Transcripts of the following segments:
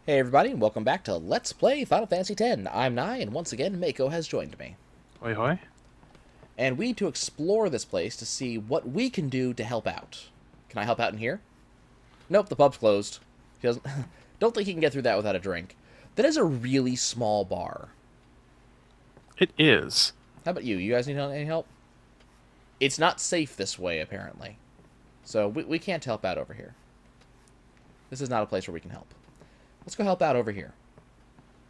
Hey everybody, and welcome back to Let's Play Final Fantasy X. I'm Nai, and once again, Mako has joined me. Hoi hoi. And we need to explore this place to see what we can do to help out. Can I help out in here? Nope, the pub's closed. He doesn't, don't think he can get through that without a drink. That is a really small bar. It is. How about you? You guys need any help? It's not safe this way, apparently. So we can't help out over here. This is not a place where we can help. Let's go help out over here.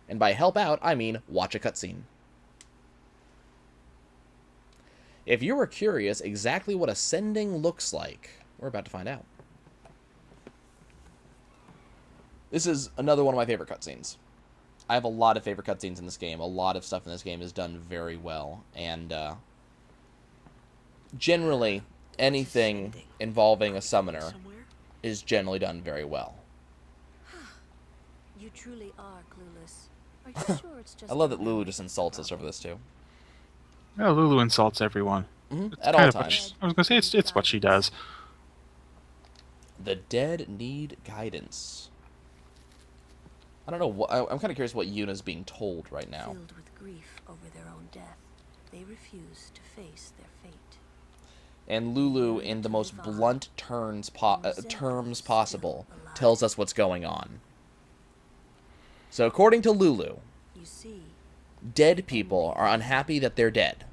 And by help out, I mean watch a cutscene. If you were curious exactly what ascending looks like, we're about to find out. This is another one of my favorite cutscenes. I have a lot of favorite cutscenes in this game. A lot of stuff in this game is done very well. And generally, anything involving a summoner is generally done very well. You truly are clueless. Are you sure it's just I love that Lulu just insults us over this too. Well, Lulu insults everyone. At all I was times. going to say it's what she does. The dead need guidance. I don't know. I'm kind of curious what Yuna's being told right now. Filled with grief over their own death, they refuse to face their fate. And Lulu, in the most blunt terms possible, tells us what's going on. So according to Lulu, You see, dead people are unhappy that they're dead,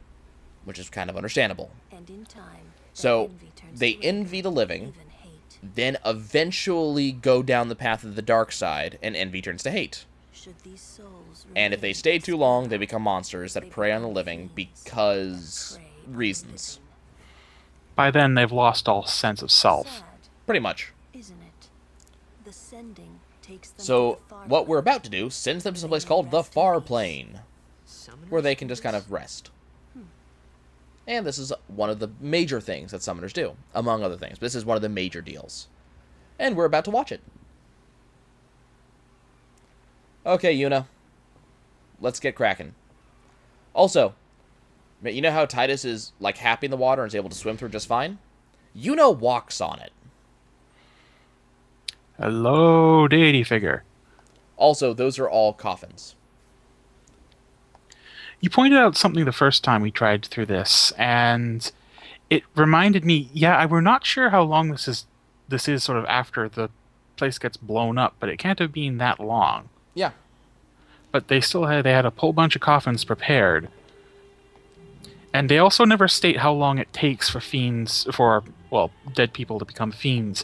which is kind of understandable. and in time, So that envy turns they to envy the living, even hate. then eventually go down the path of the dark side, and envy turns to hate. Should these souls And if they remain stay too long, they desperate, become monsters that prey on the living because prey on the reasons. By then, they've lost all sense of self. Sad, Pretty much. isn't it? The sending takes them to So the far what we're plane. about to do sends them to some place called the Far Plane, where they can just kind of rest. And this is one of the major things that summoners do, among other things. But this is one of the major deals. And we're about to watch it. Okay, Yuna. Let's get cracking. Also, you know how Titus is like happy in the water and is able to swim through just fine? Yuna walks on it. Hello, deity figure. Also, those are all coffins. You pointed out something the first time we tried through this, and it reminded me. Yeah, we're not sure how long this is. This is sort of after the place gets blown up, but it can't have been that long. Yeah. But they had a whole bunch of coffins prepared. And they also never state how long it takes for dead people to become fiends.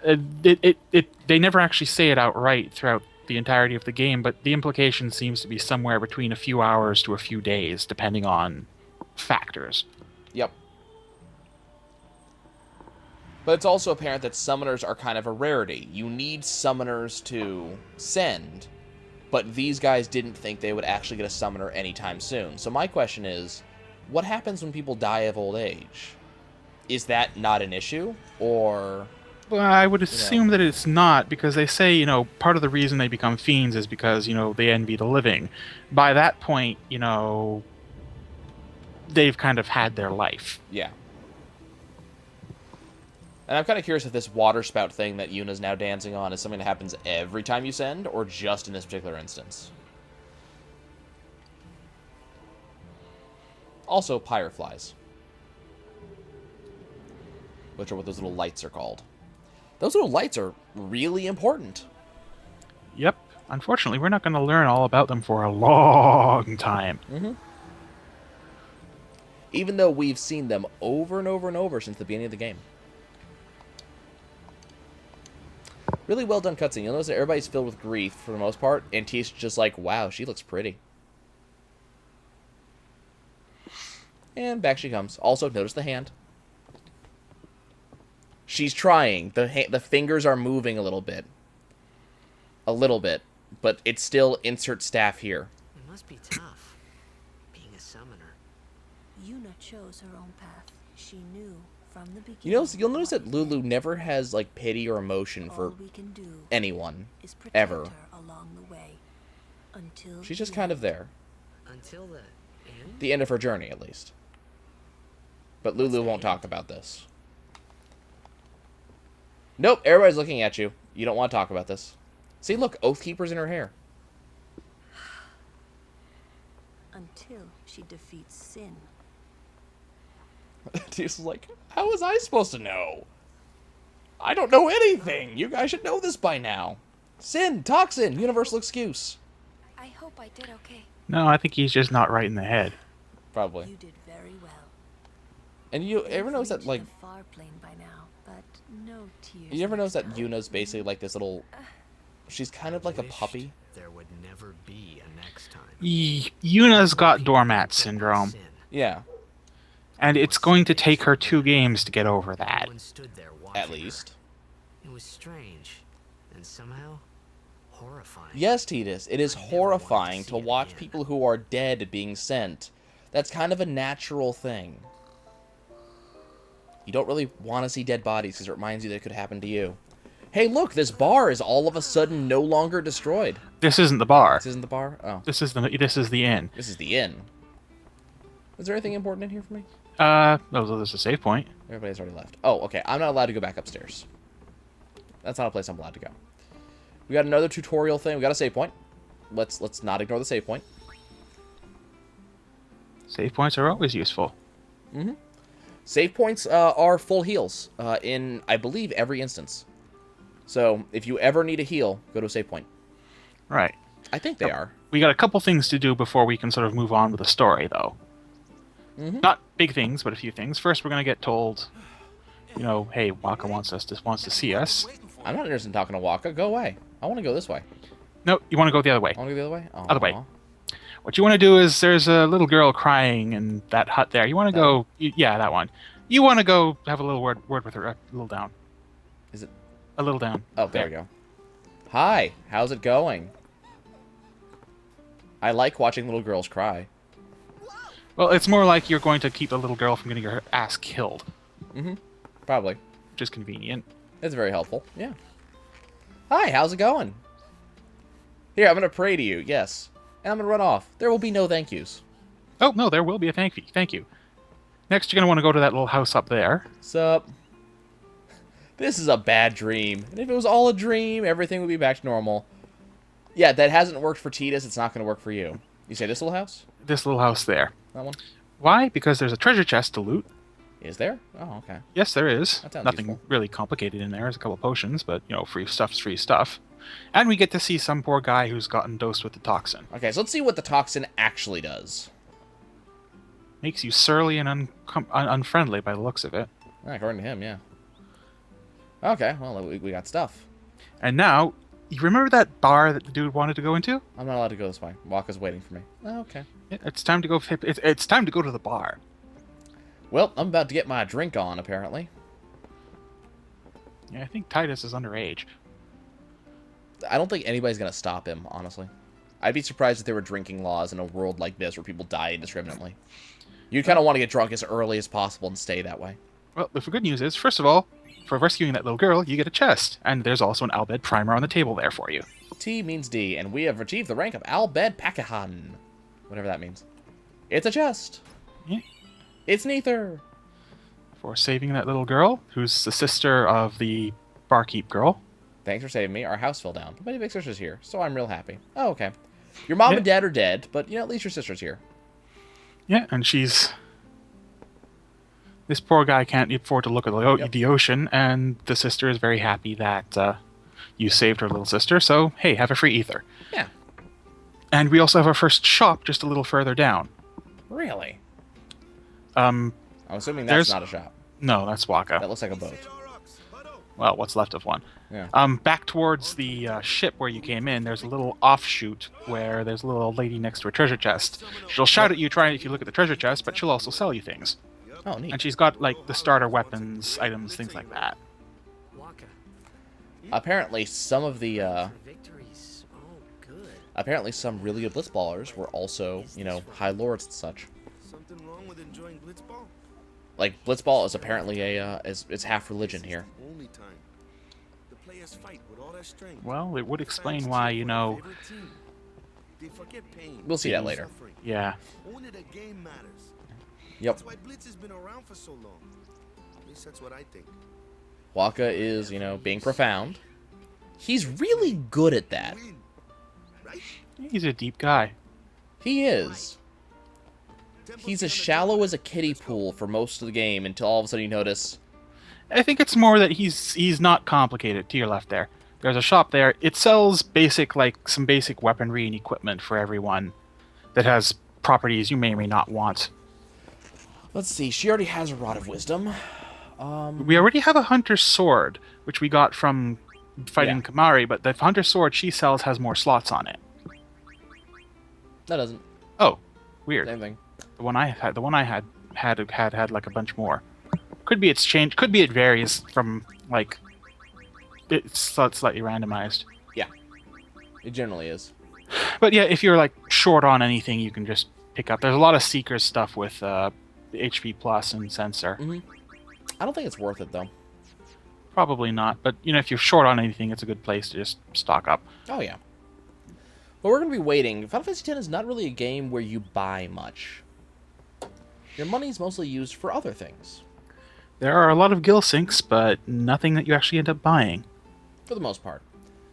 They never actually say it outright throughout the entirety of the game, but the implication seems to be somewhere between a few hours to a few days, depending on factors. Yep. But it's also apparent that summoners are kind of a rarity. You need summoners to send, but these guys didn't think they would actually get a summoner anytime soon. So my question is, what happens when people die of old age? Is that not an issue? Or... Well, I would assume that it's not, because they say, part of the reason they become fiends is because, they envy the living. By that point, they've kind of had their life. Yeah. And I'm kind of curious if this water spout thing that Yuna's now dancing on is something that happens every time you send, or just in this particular instance. Also, pyreflies. Which are what those little lights are called. Those little lights are really important. Yep. Unfortunately, we're not going to learn all about them for a long time. Mm-hmm. Even though we've seen them over and over and over since the beginning of the game. Really well done cutscene. You'll notice that everybody's filled with grief for the most part, and Tia's just like, wow, she looks pretty. And back she comes. Also, notice the hand. She's trying. The fingers are moving a little bit. But it's still insert staff here. It must be tough, being a summoner. Yuna chose her own path. She knew from the beginning. You'll notice that Lulu never has like pity or emotion for All we can do anyone is protect ever. her along the way until She's just the kind of end. there. Until the end? The end of her journey, at least. But Lulu won't talk about this. Nope, everybody's looking at you. You don't want to talk about this. See, look, Oathkeeper's in her hair. Until she defeats sin. He's like, how was I supposed to know? I don't know anything. You guys should know this by now. Sin, toxin, universal excuse. I hope I did okay. No, I think he's just not right in the head. Probably. You did very well. And you ever notice that, like, The far plane by now, but no tears. you ever notice that next Yuna's basically like this little... She's kind of like a Wished puppy. There would never be a next time. Yuna's got doormat syndrome, Sin. Yeah, and it's going to take her 2 games to get over that. Everyone stood there watching at her. least. It was strange, and somehow horrifying. Yes, Titus, it is I never wanted to horrifying see to it watch again. people who are dead being sent. That's kind of a natural thing. You don't really want to see dead bodies because it reminds you that it could happen to you. Hey, look, this bar is all of a sudden no longer destroyed. This isn't the bar. This isn't the bar? Oh, This is the inn. this is the inn. Is there anything important in here for me? No, there's a save point. Everybody's already left. Oh, okay. I'm not allowed to go back upstairs. That's not a place I'm allowed to go. We got another tutorial thing. We got a save point. Let's not ignore the save point. Save points are always useful. Mm-hmm. Save points are full heals in, I believe, every instance. So if you ever need a heal, go to a save point. Right. I think they are. We got a couple things to do before we can sort of move on with the story, though. Mm-hmm. Not big things, but a few things. First, we're going to get told, you know, hey, Waka wants to see us. I'm not interested in talking to Waka. Go away. I want to go this way. No, you want to go the other way. I want to go the other way? Other way. Aw. What you want to do is there's a little girl crying in that hut there. You want to go... Yeah, that one. You want to go have a little word with her. A little down. Is it? A little down. Oh, there we go. Hi. How's it going? I like watching little girls cry. Well, it's more like you're going to keep the little girl from getting her ass killed, Mm-hmm. Probably. which is convenient. It's very helpful. Yeah. Hi, how's it going? Here, I'm going to pray to you. Yes. And I'm going to run off. There will be no thank yous. Oh, no, there will be a thank you. Thank you. Next, you're going to want to go to that little house up there. Sup? This is a bad dream. And if it was all a dream, everything would be back to normal. Yeah, that hasn't worked for Titus. It's not going to work for you. You say this little house? This little house there. That one? Why? Because there's a treasure chest to loot. Is there? Oh, okay. Yes, there is. That sounds Nothing useful. really complicated in there. There's a couple potions, but, you know, free stuff's free stuff. And we get to see some poor guy who's gotten dosed with the toxin. Okay, so let's see what the toxin actually does. Makes you surly and unfriendly by the looks of it. According to him, yeah. Okay, well, we got stuff. And now, you remember that bar that the dude wanted to go into? I'm not allowed to go this way. Waka's waiting for me. Oh, okay. Yeah, it's time to go. It's time to go to the bar. Well, I'm about to get my drink on, apparently. Yeah, I think Titus is underage. I don't think anybody's going to stop him, honestly. I'd be surprised if there were drinking laws in a world like this where people die indiscriminately. You kind of want to get drunk as early as possible and stay that way. Well, the good news is, first of all, for rescuing that little girl, you get a chest, and there's also an Albed primer on the table there for you. T means D, and we have achieved the rank of Albed Pakahan. Whatever that means. It's a chest. Yeah. It's neither. For saving that little girl, who's the sister of the barkeep girl. Thanks for saving me. Our house fell down. But my big sister's here, so I'm real happy. Oh, okay. Your mom and dad are dead, but, you know, at least your sister's here. Yeah, and she's... This poor guy can't afford to look at the ocean, and the sister is very happy that you saved her little sister, so, hey, have a free ether. Yeah. And we also have our first shop just a little further down. Really? I'm assuming that's not a shop. No, that's Waka. That looks like a boat. Well, what's left of one. Yeah. Back towards the ship where you came in, there's a little offshoot where there's a little old lady next to a treasure chest. She'll shout at you if you look at the treasure chest, but she'll also sell you things. Oh, neat. And she's got, like, the starter weapons, items, things like that. Waka. Apparently, some of the, Victories. Oh, good. apparently some really good blitzballers were also, you know, high lords and such. Something wrong with enjoying blitzball? Like, blitzball is apparently it's half religion here. Only time. The players fight with all their strength. Well, it would explain why, you know... Favorite team. They forget pain. We'll see that later. Suffering. Yeah. Only the game matters. Yep. That's why Blitz has been around for so long. At least that's what I think. Waka is, you know, being profound. He's really good at that. Win. Right? He's a deep guy. He is. He's as shallow as a kiddie pool for most of the game until all of a sudden you notice... I think it's more that he's not complicated. To your left there. There's a shop there. It sells some basic weaponry and equipment for everyone that has properties you may or may not want. Let's see, she already has a Rod of Wisdom. We already have a Hunter's Sword, which we got from fighting Yeah. Kimahri, but the Hunter's Sword she sells has more slots on it. That doesn't. Oh, weird. Same thing. The one I had like a bunch more. Could be it's changed. Could be it varies from like it's slightly randomized. Yeah. It generally is. But yeah, if you're like short on anything, you can just pick up. There's a lot of Seekers stuff with HP Plus and Sensor. I don't think it's worth it, though. Probably not, but you know, if you're short on anything, it's a good place to just stock up. Oh, yeah. But we're going to be waiting. Final Fantasy X is not really a game where you buy much. Your money's mostly used for other things. There are a lot of gill sinks, but nothing that you actually end up buying. For the most part.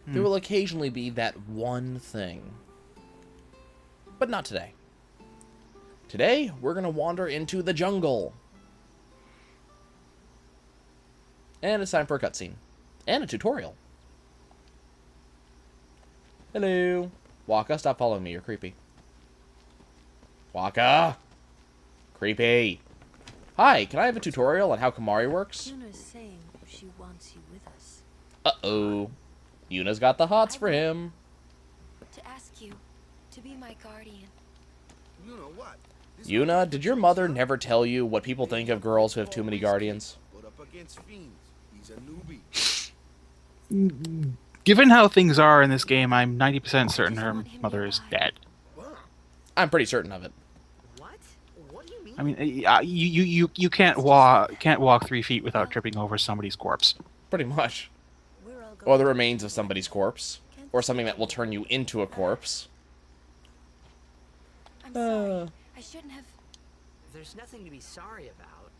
There will occasionally be that one thing. But not today. Today, we're going to wander into the jungle. And it's time for a cutscene. And a tutorial. Hello. Waka, stop following me. You're creepy. Waka! Creepy. Hi, can I have a tutorial on how Kimahri works? Yuna's saying she wants you with us. Uh-oh. Yuna's got the hots for him. To ask you to be my guardian. You know what? This Yuna, man's did your mother never tell you what people think of girls who have too many guardians? But up against fiends, he's a newbie. Given how things are in this game, I'm 90% certain her mother is dead. I'm pretty certain of it. What? What do you mean? I mean, you can't walk 3 feet without tripping over somebody's corpse. Pretty much. We're all Or the going. remains of somebody's corpse. Or something that will turn you into a corpse. I'm sorry. I shouldn't have. There's nothing to be sorry about.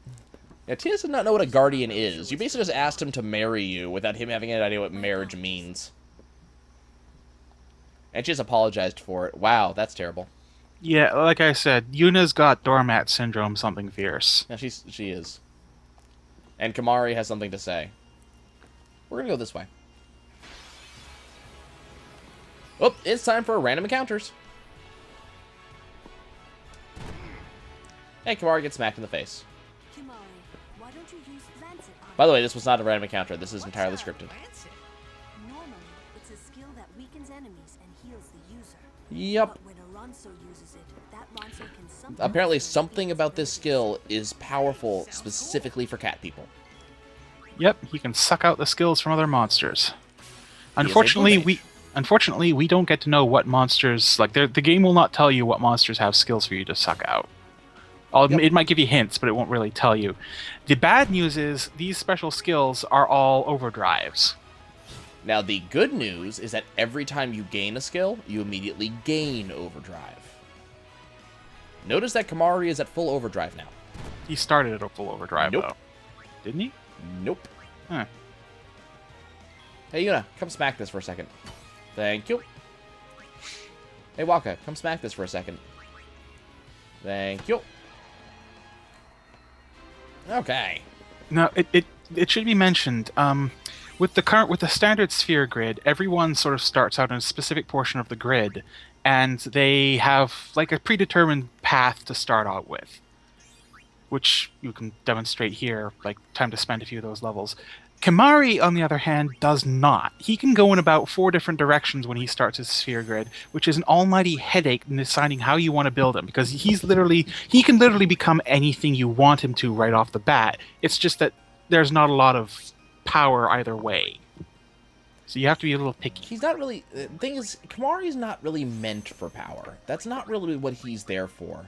Yeah, Tia does not know what a guardian is. You basically just asked him to marry you without him having any idea what marriage means. And she just apologized for it. Wow, that's terrible. Yeah, like I said, Yuna's got doormat syndrome, something fierce. Yeah, she is. And Kimahri has something to say. We're gonna go this way. Oh, it's time for random encounters. Hey, Kimahri gets smacked in the face. Kimahri, why don't you use Lancet on By the way, this was not a random encounter. This is entirely scripted. Lancet. Normally, it's a skill that weakens enemies and heals the user. Yep. But when Alonso uses it, that monster can sometimes... Apparently something about this skill is powerful specifically for cat people. Yep, he can suck out the skills from other monsters. a Unfortunately, good we don't get to know what monsters the game will not tell you what monsters have skills for you to suck out. Yep. It might give you hints, but it won't really tell you. The bad news is these special skills are all overdrives. Now, the good news is that every time you gain a skill, you immediately gain overdrive. Notice that Kimahri is at full overdrive now. He started at a full overdrive, Nope. though. Didn't he? Nope. Huh. Hey, Yuna, come smack this for a second. Thank you. Hey, Waka, come smack this for a second. Thank you. Okay. Now, it should be mentioned, with the standard sphere grid, everyone sort of starts out in a specific portion of the grid, and they have like a predetermined path to start out with, which you can demonstrate here, like time to spend a few of those levels. Kimahri, on the other hand, does not. He can go in about 4 different directions when he starts his sphere grid, which is an almighty headache in deciding how you want to build him, because he can literally become anything you want him to right off the bat. It's just that there's not a lot of power either way. So you have to be a little picky. He's not really... The thing is, Kimahri's not really meant for power. That's not really what he's there for.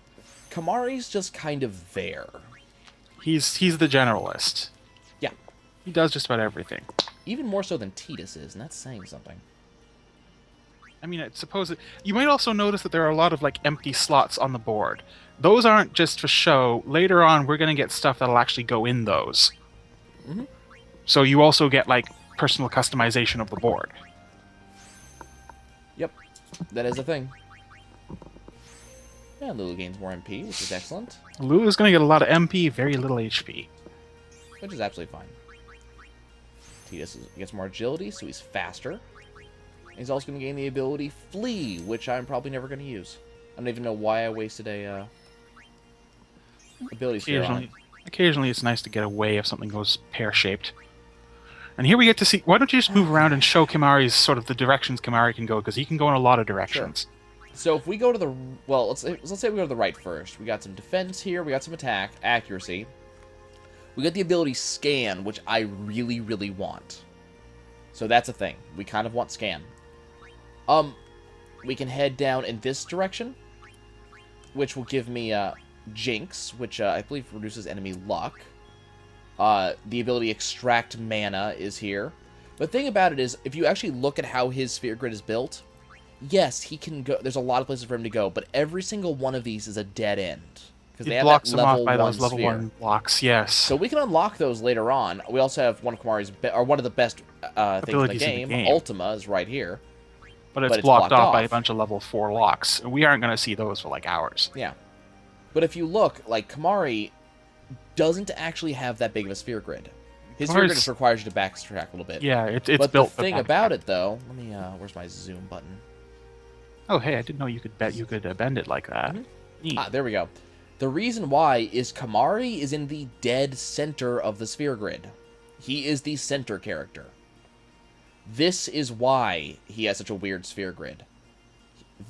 Kimahri's just kind of there. He's the generalist. Yeah. He does just about everything. Even more so than Tidus is, and that's saying something. I mean, I suppose you might also notice that there are a lot of like empty slots on the board. Those aren't just for show. Later on, we're going to get stuff that'll actually go in those. Mhm. So you also get like personal customization of the board. Yep, that is a thing. And Lulu gains more MP, which is excellent. Lulu's going to get a lot of MP, very little HP. Which is absolutely fine. Tidus gets more agility, so he's faster. He's also going to gain the ability Flee, which I'm probably never going to use. I don't even know why I wasted a ability sphere on it. Occasionally it's nice to get away if something goes pear-shaped. And here we get to see... Why don't you just move around and show Kimahri's sort of the directions Kimahri can go, because he can go in a lot of directions. Sure. So if we go to the... Well, let's say we go to the right first. We got some defense here. We got some attack, accuracy. We got the ability Scan, which I really, really want. So that's a thing. We kind of want Scan. We can head down in this direction, which will give me Jinx, which I believe reduces enemy luck. The ability Extract Mana is here. The thing about it is, if you actually look at how his sphere grid is built, yes, he can go. There's a lot of places for him to go, but every single one of these is a dead end. It blocks them off by those level 1 blocks, yes. So we can unlock those later on. We also have one of Kimahri's, or one of the best things in the game. Ultima is right here. But it's blocked off by a bunch of level 4 locks. We aren't going to see those for like hours. Yeah. But if you look, like, Kimahri doesn't actually have that big of a sphere grid. His sphere grid just requires you to backtrack a little bit. Yeah, it's but built. But the thing about it, though, let me. Where's my zoom button? Oh, hey, I didn't know you could bend it like that. Mm-hmm. There we go. The reason why is Kimahri is in the dead center of the sphere grid. He is the center character. This is why he has such a weird sphere grid.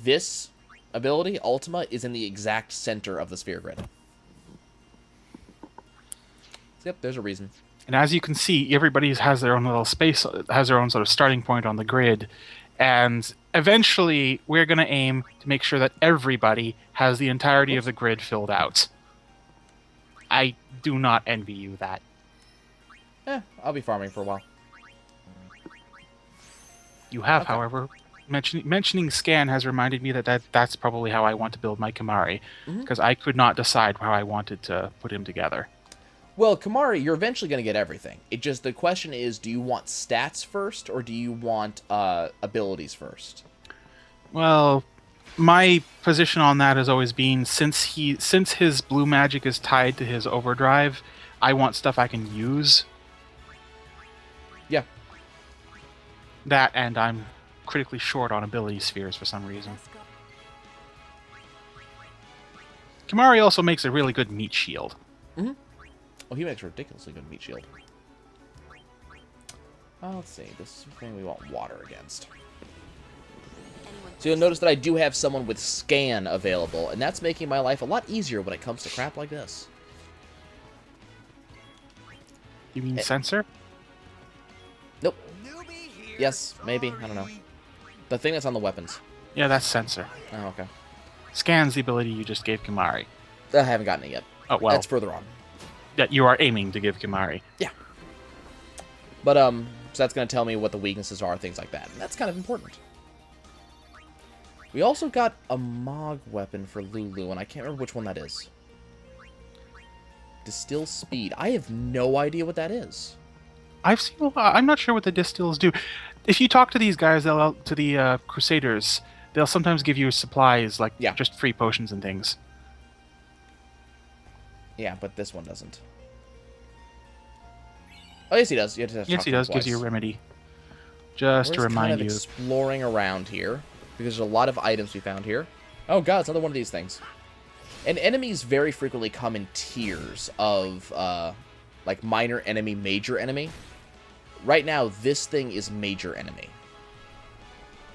This ability, Ultima, is in the exact center of the sphere grid. Yep, there's a reason. And as you can see, everybody has their own little space, has their own sort of starting point on the grid. And eventually, we're going to aim to make sure that everybody has the entirety of the grid filled out. I do not envy you that. I'll be farming for a while. You have, however, mentioning Scan has reminded me that's probably how I want to build my Kimahri, because I could not decide how I wanted to put him together. Well, Kimahri, you're eventually going to get everything. The question is, do you want stats first, or do you want abilities first? Well, my position on that has always been, since his blue magic is tied to his overdrive, I want stuff I can use. Yeah. That, and I'm critically short on ability spheres for some reason. Kimahri also makes a really good meat shield. Mm-hmm. Oh, he makes a ridiculously good meat shield. Let's see. This thing we want water against. So you'll notice that I do have someone with Scan available, and that's making my life a lot easier when it comes to crap like this. You mean Sensor? Nope. Yes, maybe. I don't know. The thing that's on the weapons. Yeah, that's Sensor. Oh, okay. Scan's the ability you just gave Kimahri. I haven't gotten it yet. Oh, well. That's further on. That you are aiming to give Kimahri. Yeah. But, so that's going to tell me what the weaknesses are, things like that. And that's kind of important. We also got a Mog weapon for Lulu, and I can't remember which one that is. Distill Speed. I have no idea what that is. I've seen a lot. I'm not sure what the distills do. If you talk to these guys, to the Crusaders, they'll sometimes give you supplies, like just free potions and things. Yeah, but this one doesn't. Oh, yes, he does. You have to yes, he does. Gives you a remedy. Just to remind you. Exploring around here, because there's a lot of items we found here. Oh, God, it's another one of these things. And enemies very frequently come in tiers of, like, minor enemy, major enemy. Right now, this thing is major enemy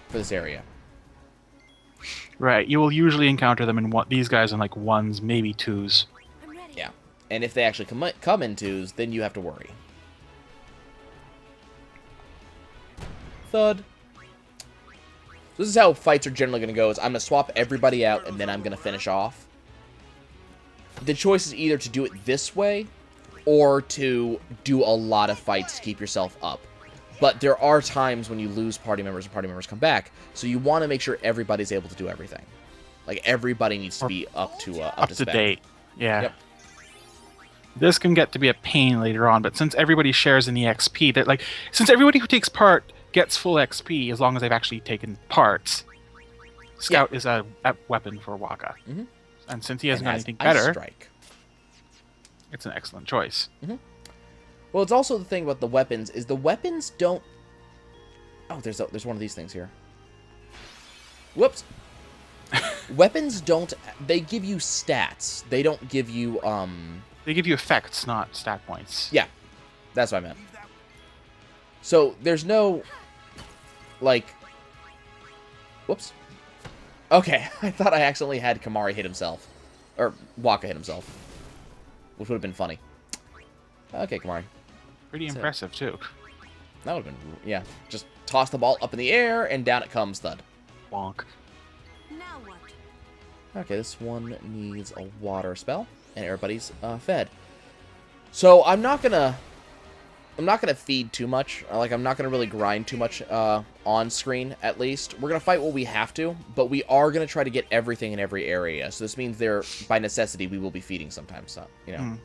for this area. Right. You will usually encounter them in these guys in, like, 1s, maybe 2s. Yeah. And if they actually come in 2s, then you have to worry. Thud. This is how fights are generally going to go, is I'm going to swap everybody out, and then I'm going to finish off. The choice is either to do it this way, or to do a lot of fights to keep yourself up. But there are times when you lose party members and party members come back, so you want to make sure everybody's able to do everything. Like, everybody needs to be up to date. Yeah. Yep. This can get to be a pain later on, but since everybody shares in the XP, since everybody who takes part gets full XP as long as they've actually taken part, Scout is a weapon for Waka. Mhm. And since he hasn't got And has anything Ice better, Strike. it's an excellent choice. Well, it's also the thing about the weapons is the weapons don't. Oh, there's one of these things here. Whoops. Weapons don't. They give you stats. They don't give you They give you effects, not stat points. Yeah, that's what I meant. So there's no like. Whoops. Okay, I thought I accidentally had Kimahri hit himself, or Waka hit himself, which would have been funny. Okay, Kimahri. Pretty That's it. impressive, too. That would have been, yeah. Just toss the ball up in the air, and down it comes, thud. Bonk. Now what? Okay, this one needs a water spell, and everybody's fed. So I'm not gonna feed too much. Like, I'm not gonna really grind too much on screen. At least we're gonna fight what we have to, but we are gonna try to get everything in every area. So this means by necessity, we will be feeding sometimes. So, you know.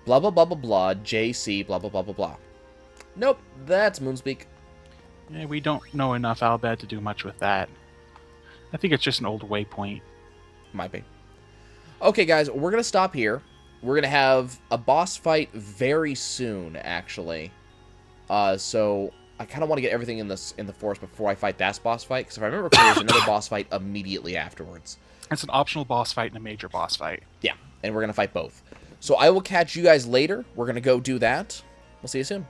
Blah, blah, blah, blah, blah, JC, blah, blah, blah, blah, blah. Nope, that's Moonspeak. Yeah, we don't know enough Albed to do much with that. I think it's just an old waypoint. Might be. Okay, guys, we're going to stop here. We're going to have a boss fight very soon, actually. So I kind of want to get everything in the forest before I fight that boss fight, because if I remember correctly, there's another boss fight immediately afterwards. It's an optional boss fight and a major boss fight. Yeah, and we're going to fight both. So I will catch you guys later. We're going to go do that. We'll see you soon.